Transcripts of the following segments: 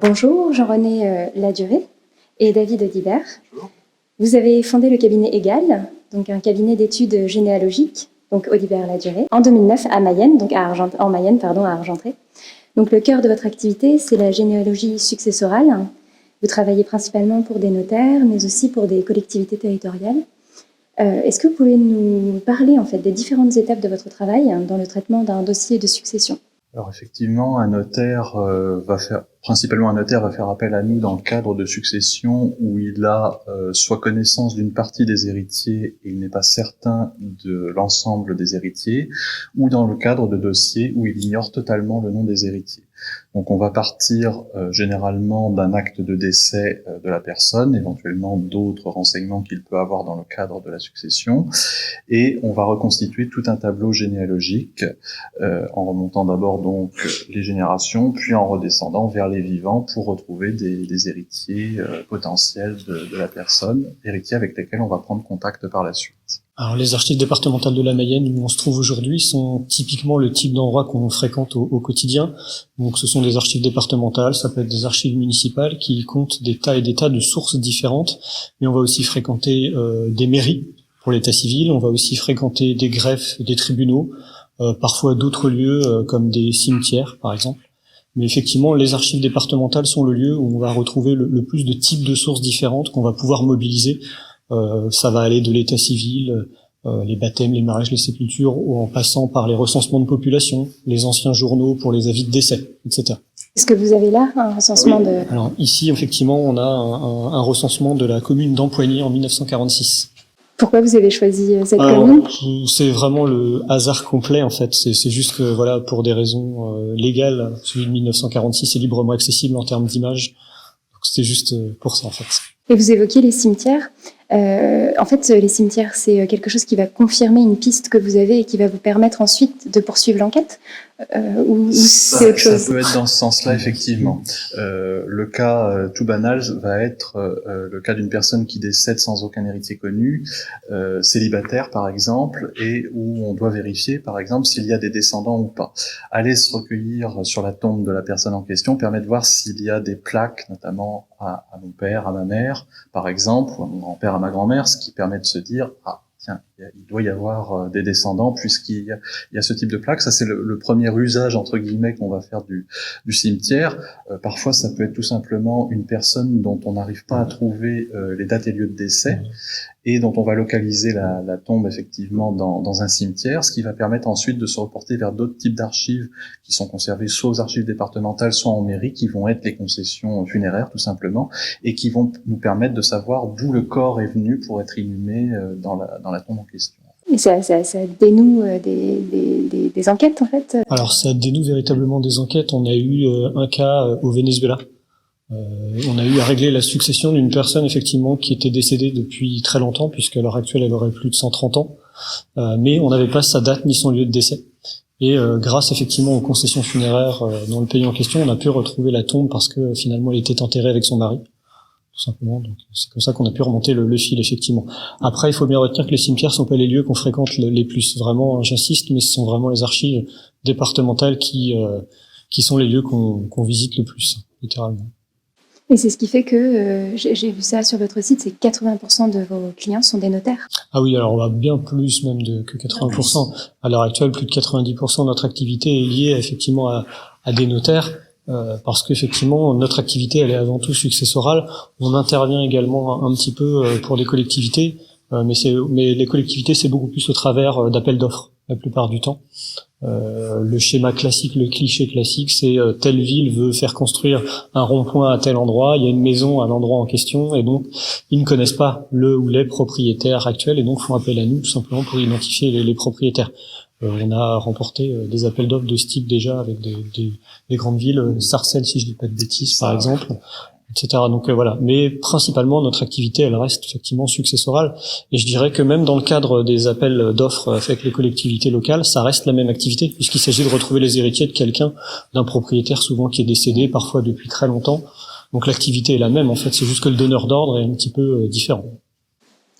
Bonjour, Jean-René Ladurée et David Audibert. Vous avez fondé le cabinet EGAL, donc un cabinet d'études généalogiques, donc Audibert-Ladurée, en 2009 à Mayenne, donc à Argentré. Donc le cœur de votre activité, c'est la généalogie successorale. Vous travaillez principalement pour des notaires, mais aussi pour des collectivités territoriales. Est-ce que vous pouvez nous parler en fait des différentes étapes de votre travail dans le traitement d'un dossier de succession ? Alors effectivement, principalement un notaire va faire appel à nous dans le cadre de succession où il a soit connaissance d'une partie des héritiers et il n'est pas certain de l'ensemble des héritiers, ou dans le cadre de dossiers où il ignore totalement le nom des héritiers. Donc on va partir généralement d'un acte de décès de la personne, éventuellement d'autres renseignements qu'il peut avoir dans le cadre de la succession, et on va reconstituer tout un tableau généalogique en remontant d'abord donc les générations, puis en redescendant vers les vivants pour retrouver des héritiers potentiels de la personne, héritiers avec lesquels on va prendre contact par la suite. Alors les archives départementales de la Mayenne où on se trouve aujourd'hui sont typiquement le type d'endroit qu'on fréquente au quotidien. Donc ce sont des archives départementales, ça peut être des archives municipales qui comptent des tas et des tas de sources différentes. Mais on va aussi fréquenter des mairies pour l'état civil, on va aussi fréquenter des greffes, des tribunaux, parfois d'autres lieux comme des cimetières par exemple. Mais effectivement, les archives départementales sont le lieu où on va retrouver le plus de types de sources différentes qu'on va pouvoir mobiliser. Ça va aller de l'état civil, les baptêmes, les mariages, les sépultures, ou en passant par les recensements de population, les anciens journaux pour les avis de décès, etc. Est-ce que vous avez là un recensement de... Alors ici, effectivement, on a un recensement de la commune d'Empoigny en 1946. Pourquoi vous avez choisi cette commune ? C'est vraiment le hasard complet, en fait. C'est juste que, voilà, pour des raisons légales, celui de 1946 est librement accessible en termes d'image. Donc c'est juste pour ça, en fait. Et vous évoquiez les cimetières. En fait, les cimetières, c'est quelque chose qui va confirmer une piste que vous avez et qui va vous permettre ensuite de poursuivre l'enquête ou c'est autre chose ? Ça peut être dans ce sens-là, effectivement. Le cas tout banal va être le cas d'une personne qui décède sans aucun héritier connu, célibataire par exemple, et où on doit vérifier par exemple s'il y a des descendants ou pas. Aller se recueillir sur la tombe de la personne en question permet de voir s'il y a des plaques, notamment à mon père, à ma mère, par exemple, ou à mon grand-père, à ma grand-mère, ce qui permet de se dire « Ah, tiens, il doit y avoir des descendants puisqu'il y a ce type de plaque ». Ça, c'est le premier usage, entre guillemets, qu'on va faire du cimetière. Parfois, ça peut être tout simplement une personne dont on n'arrive pas à trouver les dates et lieux de décès et dont on va localiser la tombe, effectivement, dans un cimetière, ce qui va permettre ensuite de se reporter vers d'autres types d'archives qui sont conservées soit aux archives départementales, soit en mairie, qui vont être les concessions funéraires, tout simplement, et qui vont nous permettre de savoir d'où le corps est venu pour être inhumé dans la tombe en question. Et ça dénoue des enquêtes, en fait ? Alors ça dénoue véritablement des enquêtes. On a eu un cas au Venezuela. On a eu à régler la succession d'une personne effectivement qui était décédée depuis très longtemps, puisqu'à l'heure actuelle elle aurait plus de 130 ans, mais on n'avait pas sa date ni son lieu de décès. Et grâce effectivement aux concessions funéraires dans le pays en question, on a pu retrouver la tombe parce que finalement elle était enterrée avec son mari, tout simplement. Donc c'est comme ça qu'on a pu remonter le fil effectivement. Après, il faut bien retenir que les cimetières sont pas les lieux qu'on fréquente les plus. Vraiment, j'insiste, mais ce sont vraiment les archives départementales qui sont les lieux qu'on visite le plus, littéralement. Et c'est ce qui fait que, j'ai vu ça sur votre site, c'est 80% de vos clients sont des notaires. Ah oui, alors on va bien plus même que 80%. À l'heure actuelle, plus de 90% de notre activité est liée effectivement à des notaires, parce qu'effectivement, notre activité, elle est avant tout successorale. On intervient également un petit peu pour des collectivités, mais les collectivités, c'est beaucoup plus au travers d'appels d'offres, la plupart du temps. Le schéma classique, le cliché classique, c'est telle ville veut faire construire un rond-point à tel endroit, il y a une maison à l'endroit en question, et donc ils ne connaissent pas le ou les propriétaires actuels, et donc font appel à nous tout simplement pour identifier les propriétaires. On a remporté des appels d'offres de ce type déjà avec des grandes villes, Sarcelles si je dis pas de bêtises par exemple, etc. Donc voilà. Mais principalement notre activité elle reste effectivement successorale, et je dirais que même dans le cadre des appels d'offres avec les collectivités locales, ça reste la même activité puisqu'il s'agit de retrouver les héritiers de quelqu'un, d'un propriétaire souvent qui est décédé, parfois depuis très longtemps. Donc l'activité est la même en fait, c'est juste que le donneur d'ordre est un petit peu différent.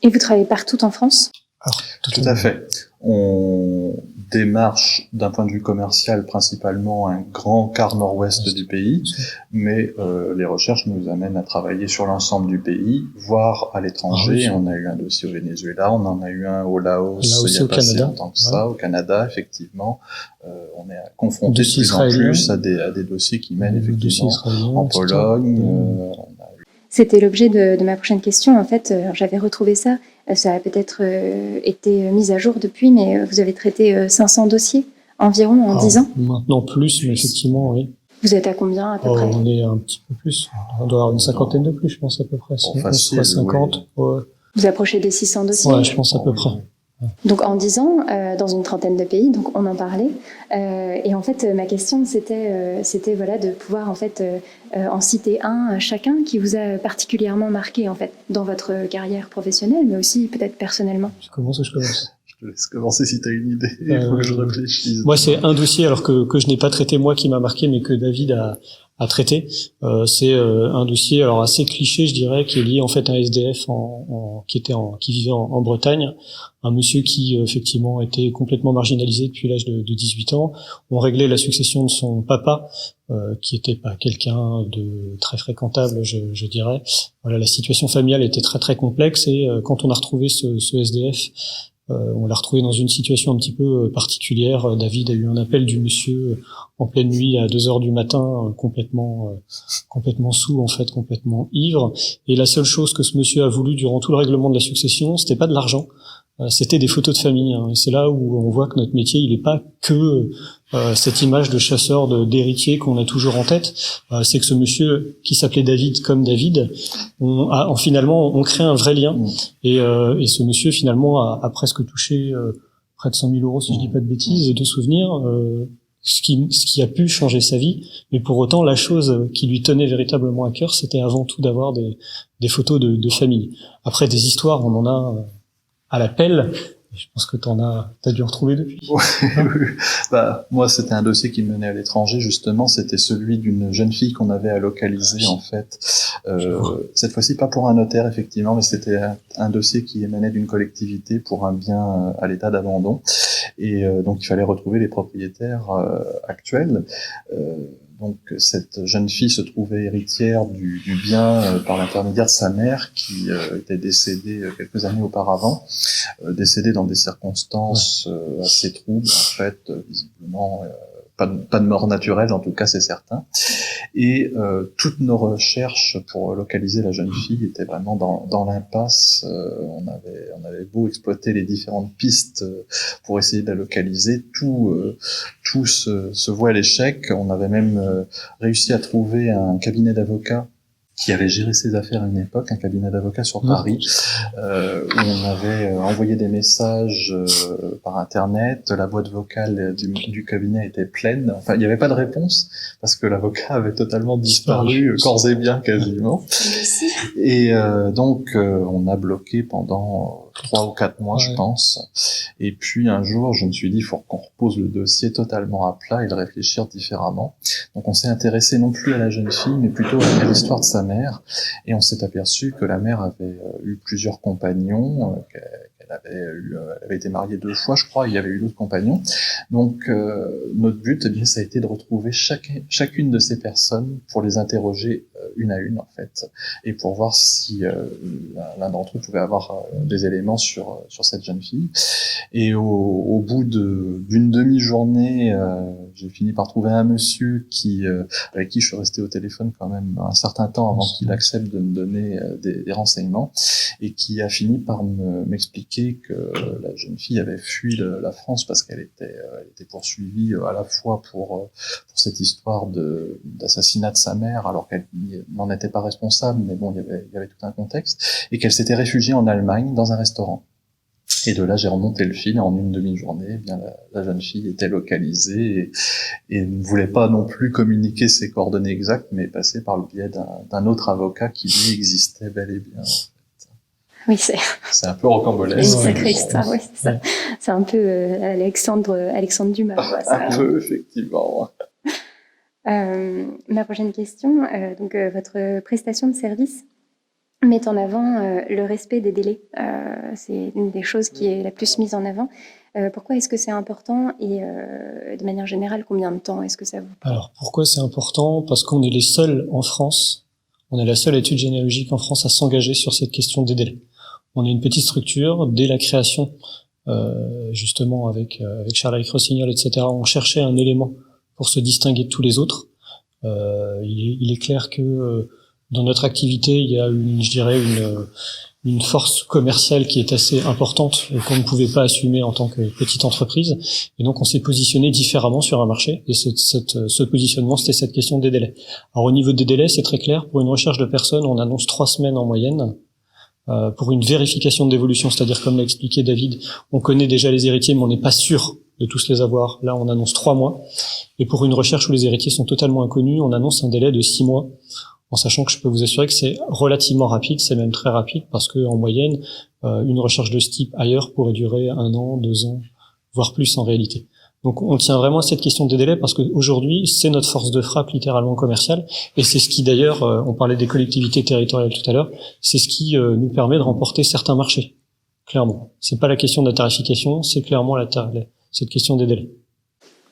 Et vous travaillez partout en France ? Alors, tout à fait. On démarche d'un point de vue commercial principalement un grand quart nord-ouest du pays, mais les recherches nous amènent à travailler sur l'ensemble du pays, voire à l'étranger. On a eu un dossier au Venezuela, on en a eu un au Laos il y a pas si longtemps que ça, au Canada, effectivement. On est confronté de plus en plus à des dossiers qui mènent effectivement en Pologne. C'était l'objet de ma prochaine question. En fait, j'avais retrouvé ça. Ça a peut-être été mis à jour depuis, mais vous avez traité 500 dossiers environ en 10 ans. Maintenant plus, mais effectivement, oui. Vous êtes à combien à peu près? On est un petit peu plus. On doit avoir une cinquantaine de plus, je pense, à peu près. Facile, 50. Oui. Ouais. Vous approchez des 600 dossiers? Ouais, je pense à peu près. Donc en 10 ans, dans une trentaine de pays, donc on en parlait. Et en fait, ma question, c'était voilà, de pouvoir en fait en citer un chacun qui vous a particulièrement marqué en fait dans votre carrière professionnelle, mais aussi peut-être personnellement. Je commence. Je te laisse commencer si tu as une idée. Il faut que je réfléchisse. Moi, c'est un dossier alors que je n'ai pas traité moi qui m'a marqué, mais que David a traité. C'est un dossier alors assez cliché, je dirais, qui est lié en fait à un SDF qui vivait en Bretagne. Un monsieur qui effectivement était complètement marginalisé depuis l'âge de 18 ans. On réglait la succession de son papa, qui était pas quelqu'un de très fréquentable, je dirais. Voilà, la situation familiale était très très complexe et quand on a retrouvé ce SDF, on l'a retrouvé dans une situation un petit peu particulière. David a eu un appel du monsieur en pleine nuit à 2 heures du matin, complètement saoul en fait, complètement ivre. Et la seule chose que ce monsieur a voulu durant tout le règlement de la succession, c'était pas de l'argent. C'était des photos de famille, hein. Et c'est là où on voit que notre métier, il n'est pas que cette image de chasseur, d'héritier qu'on a toujours en tête. C'est que ce monsieur qui s'appelait David comme David, finalement, on crée un vrai lien. Et ce monsieur, finalement, a presque touché près de 100 000 euros, si je dis pas de bêtises, de souvenirs, ce qui a pu changer sa vie. Mais pour autant, la chose qui lui tenait véritablement à cœur, c'était avant tout d'avoir des photos de famille. Après, des histoires, on en a à l'appel. Je pense que t'as dû en retrouver depuis. Moi, c'était un dossier qui me menait à l'étranger, justement. C'était celui d'une jeune fille qu'on avait à localiser, en fait. Cette fois-ci, pas pour un notaire, effectivement, mais c'était un dossier qui émanait d'une collectivité pour un bien à l'état d'abandon. Et donc, il fallait retrouver les propriétaires actuels. Donc cette jeune fille se trouvait héritière du bien par l'intermédiaire de sa mère qui était décédée quelques années auparavant, décédée dans des circonstances assez troubles en fait, visiblement pas de mort naturelle en tout cas c'est certain. Et toutes nos recherches pour localiser la jeune fille étaient vraiment dans l'impasse. On avait beau exploiter les différentes pistes pour essayer de la localiser, tout se voit à l'échec. On avait même réussi à trouver un cabinet d'avocats qui avait géré ses affaires à une époque, un cabinet d'avocats sur Paris, où on avait envoyé des messages par Internet, la boîte vocale du cabinet était pleine, enfin il n'y avait pas de réponse, parce que l'avocat avait totalement disparu, corps et biens quasiment. Et donc on a bloqué pendant 3 ou 4 mois, je pense. Et puis un jour, je me suis dit, il faut qu'on repose le dossier totalement à plat et le réfléchir différemment. Donc on s'est intéressé non plus à la jeune fille, mais plutôt à l'histoire de sa mère. Et on s'est aperçu que la mère avait eu plusieurs compagnons, elle avait été mariée 2 fois, je crois, il y avait eu d'autres compagnons. Donc notre but, eh bien, ça a été de retrouver chacune de ces personnes pour les interroger une à une, en fait, et pour voir si l'un d'entre eux pouvait avoir des éléments sur cette jeune fille. Et au bout d'une demi-journée, j'ai fini par trouver un monsieur avec qui je suis resté au téléphone quand même un certain temps avant qu'il accepte de me donner des renseignements, et qui a fini par m'expliquer que la jeune fille avait fui la France parce qu'elle était poursuivie à la fois pour cette histoire d'assassinat de sa mère, alors qu'elle n'en était pas responsable, mais bon, il y avait tout un contexte, et qu'elle s'était réfugiée en Allemagne dans un restaurant. Et de là, j'ai remonté le fil, en une demi-journée, eh bien la jeune fille était localisée et ne voulait pas non plus communiquer ses coordonnées exactes, mais passer par le biais d'un autre avocat qui lui existait bel et bien. Oui, c'est un peu rocambolesque. Une sacrée histoire, oui, c'est ça. C'est un peu Alexandre Dumas, quoi. Un peu, effectivement. Ma prochaine question, donc votre prestation de service mettent en avant le respect des délais. C'est une des choses qui est la plus mise en avant. Pourquoi est-ce que c'est important et de manière générale, combien de temps est-ce que ça vous prend? Alors pourquoi c'est important? Parce qu'on est les seuls en France, on est la seule étude généalogique en France à s'engager sur cette question des délais. On est une petite structure, dès la création, justement avec Charles-Éric Rossignol, etc., on cherchait un élément pour se distinguer de tous les autres. Il est clair que dans notre activité, il y a une force commerciale qui est assez importante et qu'on ne pouvait pas assumer en tant que petite entreprise. Et donc, on s'est positionné différemment sur un marché. Et ce positionnement, c'était cette question des délais. Alors, au niveau des délais, c'est très clair. Pour une recherche de personnes, on annonce 3 semaines en moyenne. Pour une vérification d'évolution, c'est-à-dire, comme l'a expliqué David, on connaît déjà les héritiers, mais on n'est pas sûr de tous les avoir. Là, on annonce 3 mois. Et pour une recherche où les héritiers sont totalement inconnus, on annonce un délai de 6 mois. En sachant que je peux vous assurer que c'est relativement rapide, c'est même très rapide, parce que en moyenne, une recherche de ce type ailleurs pourrait durer 1 an, 2 ans, voire plus en réalité. Donc on tient vraiment à cette question des délais, parce qu'aujourd'hui, c'est notre force de frappe littéralement commerciale, et c'est ce qui d'ailleurs, on parlait des collectivités territoriales tout à l'heure, c'est ce qui nous permet de remporter certains marchés, clairement. C'est pas la question de la tarification, c'est clairement cette question des délais.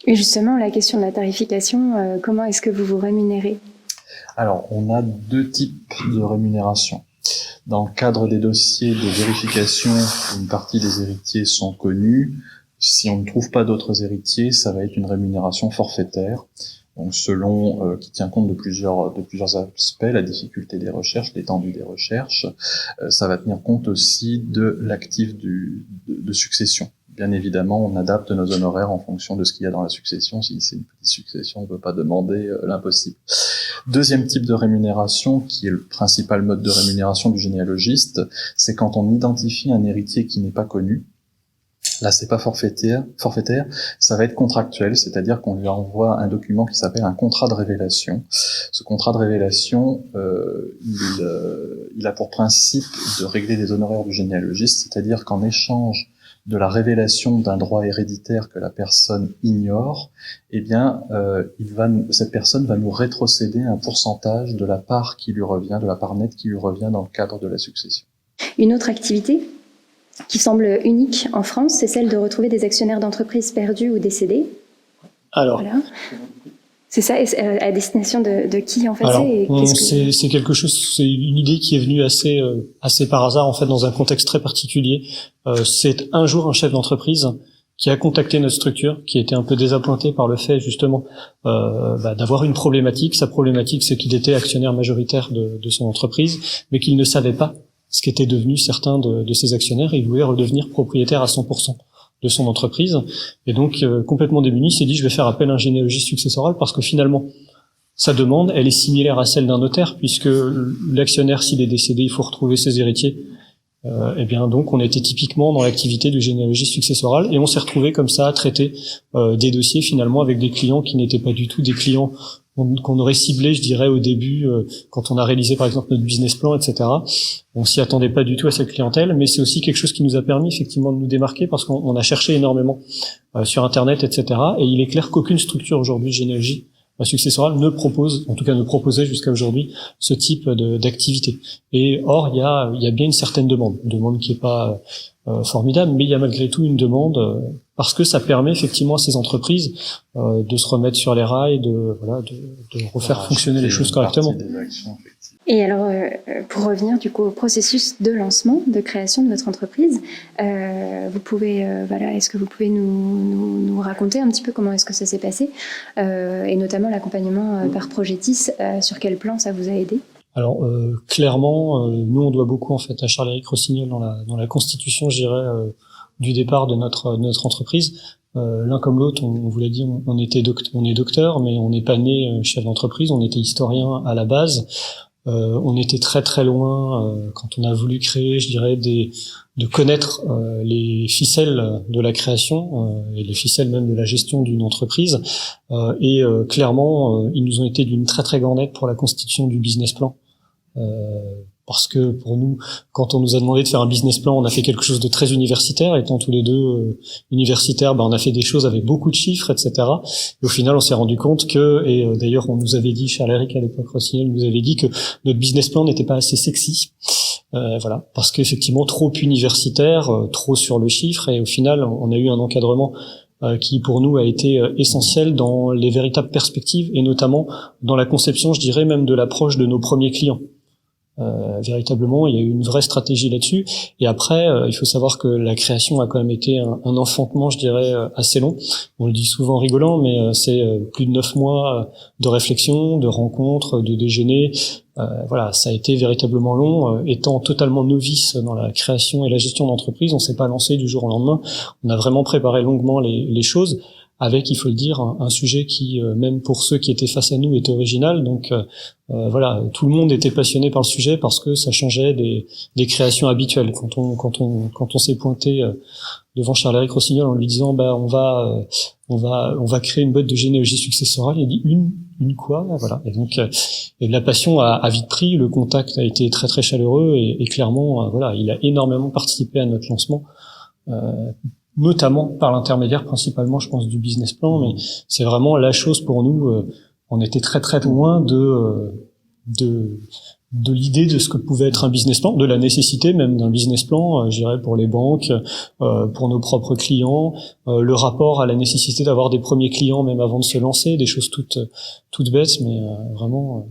Et justement, la question de la tarification, comment est-ce que vous vous rémunérez? Alors, on a 2 types de rémunération. Dans le cadre des dossiers de vérification, une partie des héritiers sont connus. Si on ne trouve pas d'autres héritiers, ça va être une rémunération forfaitaire. Donc, selon, qui tient compte de plusieurs aspects, la difficulté des recherches, l'étendue des recherches. Ça va tenir compte aussi de l'actif de succession. Bien évidemment, on adapte nos honoraires en fonction de ce qu'il y a dans la succession. Si c'est une petite succession, on ne peut pas demander l'impossible. Deuxième type de rémunération, qui est le principal mode de rémunération du généalogiste, c'est quand on identifie un héritier qui n'est pas connu. Là, c'est pas forfaitaire, ça va être contractuel, c'est-à-dire qu'on lui envoie un document qui s'appelle un contrat de révélation. Ce contrat de révélation, il a pour principe de régler les honoraires du généalogiste, c'est-à-dire qu'en échange de la révélation d'un droit héréditaire que la personne ignore, eh bien, cette personne va nous rétrocéder un pourcentage de la part qui lui revient, de la part nette qui lui revient dans le cadre de la succession. Une autre activité qui semble unique en France, c'est celle de retrouver des actionnaires d'entreprises perdus ou décédés. Alors, voilà. C'est ça, à destination de qui en fait? C'est quelque chose, c'est une idée qui est venue assez par hasard en fait dans un contexte très particulier. C'est un jour un chef d'entreprise qui a contacté notre structure, qui était un peu désappointé par le fait justement d'avoir une problématique. Sa problématique, c'est qu'il était actionnaire majoritaire de son entreprise, mais qu'il ne savait pas ce qu'étaient devenus certains de ses actionnaires, et il voulait redevenir propriétaire à 100% de son entreprise. Et donc, complètement démuni, il s'est dit, je vais faire appel à un généalogiste successoral, parce que finalement, sa demande, elle est similaire à celle d'un notaire, puisque l'actionnaire, s'il est décédé, il faut retrouver ses héritiers. Et bien donc, on était typiquement dans l'activité du généalogiste successoral, et on s'est retrouvé comme ça à traiter des dossiers finalement avec des clients qui n'étaient pas du tout des clients qu'on aurait ciblés, je dirais, au début, quand on a réalisé par exemple notre business plan, etc. On s'y attendait pas du tout à cette clientèle, mais c'est aussi quelque chose qui nous a permis effectivement de nous démarquer, parce qu'on a cherché énormément sur Internet, etc. Et il est clair qu'aucune structure aujourd'hui de généalogie successorale ne propose, en tout cas ne proposait jusqu'à aujourd'hui, ce type d'activité. Et or, il y a bien une certaine demande qui est pas formidable, mais il y a malgré tout une demande, parce que ça permet effectivement à ces entreprises de se remettre sur les rails, de refaire fonctionner les choses correctement. Et alors, pour revenir du coup au processus de lancement, de création de votre entreprise, vous pouvez, est-ce que vous pouvez nous raconter un petit peu comment est-ce que ça s'est passé, et notamment l'accompagnement par Progetis, sur quel plan ça vous a aidé? Alors clairement, nous on doit beaucoup en fait à Charles-Éric Rossignol dans la constitution, je dirais, du départ de notre entreprise. L'un comme l'autre, on vous l'a dit, on est docteur, mais on n'est pas né chef d'entreprise, on était historien à la base. On était très très loin quand on a voulu créer, je dirais, de connaître les ficelles de la création et les ficelles même de la gestion d'une entreprise. Clairement, ils nous ont été d'une très très grande aide pour la constitution du business plan. parce que pour nous, quand on nous a demandé de faire un business plan, on a fait quelque chose de très universitaire. Étant tous les deux universitaires, on a fait des choses avec beaucoup de chiffres, etc. Et au final, on s'est rendu compte que, et d'ailleurs, on nous avait dit, Charles-Éric à l'époque, Rossignol nous avait dit que notre business plan n'était pas assez sexy. Voilà, parce qu'effectivement, trop universitaire, trop sur le chiffre, et au final, on a eu un encadrement qui pour nous a été essentiel dans les véritables perspectives, et notamment dans la conception, je dirais même de l'approche de nos premiers clients. Véritablement, il y a eu une vraie stratégie là-dessus. Et après, il faut savoir que la création a quand même été un enfantement, je dirais, assez long. On le dit souvent rigolant, mais c'est plus de 9 mois de réflexion, de rencontres, de déjeuners. Voilà, ça a été véritablement long. Étant totalement novice dans la création et la gestion d'entreprise, on s'est pas lancé du jour au lendemain. On a vraiment préparé longuement les choses, avec, il faut le dire, un sujet qui, même pour ceux qui étaient face à nous, était original. Donc voilà, tout le monde était passionné par le sujet parce que ça changeait des créations habituelles. Quand on s'est pointé devant Charles-Éric Rossignol en lui disant on va créer une boîte de généalogie successorale, il dit une quoi, voilà. Et donc et la passion a vite pris, le contact a été très très chaleureux, et clairement voilà, il a énormément participé à notre lancement. Notamment par l'intermédiaire principalement, je pense, du business plan, mais c'est vraiment la chose pour nous. On était très très loin de l'idée de ce que pouvait être un business plan, de la nécessité même d'un business plan, je dirais, pour les banques, pour nos propres clients, le rapport à la nécessité d'avoir des premiers clients même avant de se lancer, des choses toutes bêtes, mais vraiment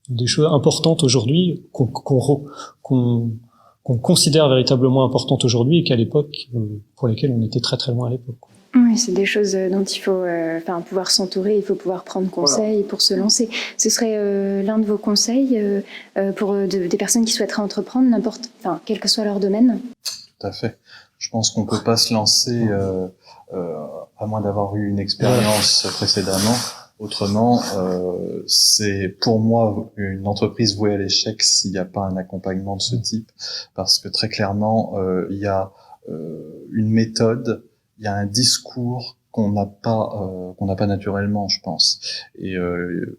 des choses importantes aujourd'hui qu'on considère véritablement importantes aujourd'hui, et qu'à l'époque, pour lesquelles on était très très loin à l'époque. Oui, c'est des choses dont il faut pouvoir s'entourer, il faut pouvoir prendre conseil pour se lancer. Ce serait l'un de vos conseils pour des personnes qui souhaiteraient entreprendre, quel que soit leur domaine? Tout à fait. Je pense qu'on peut pas se lancer à moins d'avoir eu une expérience précédemment. Autrement, c'est pour moi une entreprise vouée à l'échec s'il n'y a pas un accompagnement de ce type, parce que très clairement, il y a une méthode, il y a un discours qu'on n'a pas naturellement, je pense. Et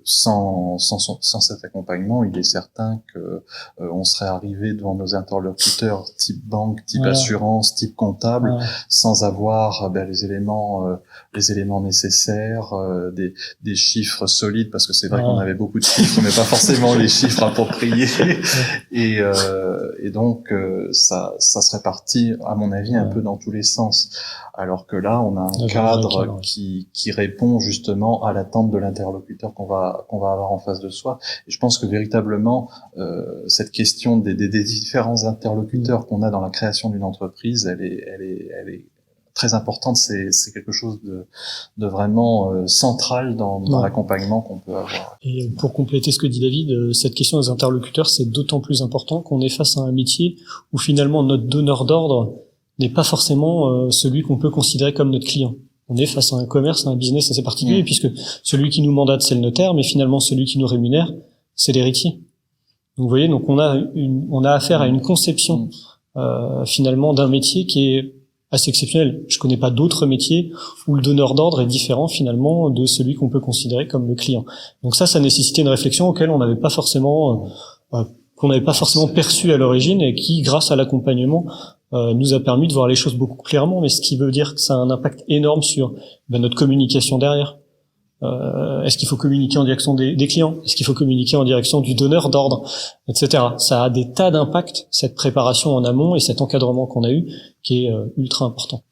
sans cet accompagnement, il est certain que on serait arrivé devant nos interlocuteurs type banque, type assurance, type comptable, sans avoir les éléments nécessaires, des chiffres solides, parce que c'est vrai qu'on avait beaucoup de chiffres, mais pas forcément les chiffres appropriés. Et donc ça serait parti, à mon avis, un peu dans tous les sens. Alors que là, on a un cadre qui répond justement à l'attente de l'interlocuteur qu'on va avoir en face de soi. Et je pense que véritablement, cette question des différents interlocuteurs qu'on a dans la création d'une entreprise, elle est très importante. C'est quelque chose de vraiment central dans l'accompagnement qu'on peut avoir. Et pour compléter ce que dit David, cette question des interlocuteurs, c'est d'autant plus important qu'on est face à un métier où finalement notre donneur d'ordre n'est pas forcément celui qu'on peut considérer comme notre client. On est face à un commerce, à un business assez particulier, puisque celui qui nous mandate, c'est le notaire, mais finalement celui qui nous rémunère, c'est l'héritier. Donc vous voyez, on a affaire à une conception finalement d'un métier qui est assez exceptionnel. Je connais pas d'autres métiers où le donneur d'ordre est différent finalement de celui qu'on peut considérer comme le client. Donc ça nécessitait une réflexion auquel on n'avait pas forcément qu'on n'avait pas forcément perçu à l'origine, et qui, grâce à l'accompagnement, nous a permis de voir les choses beaucoup clairement, mais ce qui veut dire que ça a un impact énorme sur notre communication derrière. Est-ce qu'il faut communiquer en direction des clients? Est-ce qu'il faut communiquer en direction du donneur d'ordre, etc. Ça a des tas d'impacts, cette préparation en amont et cet encadrement qu'on a eu, qui est ultra important.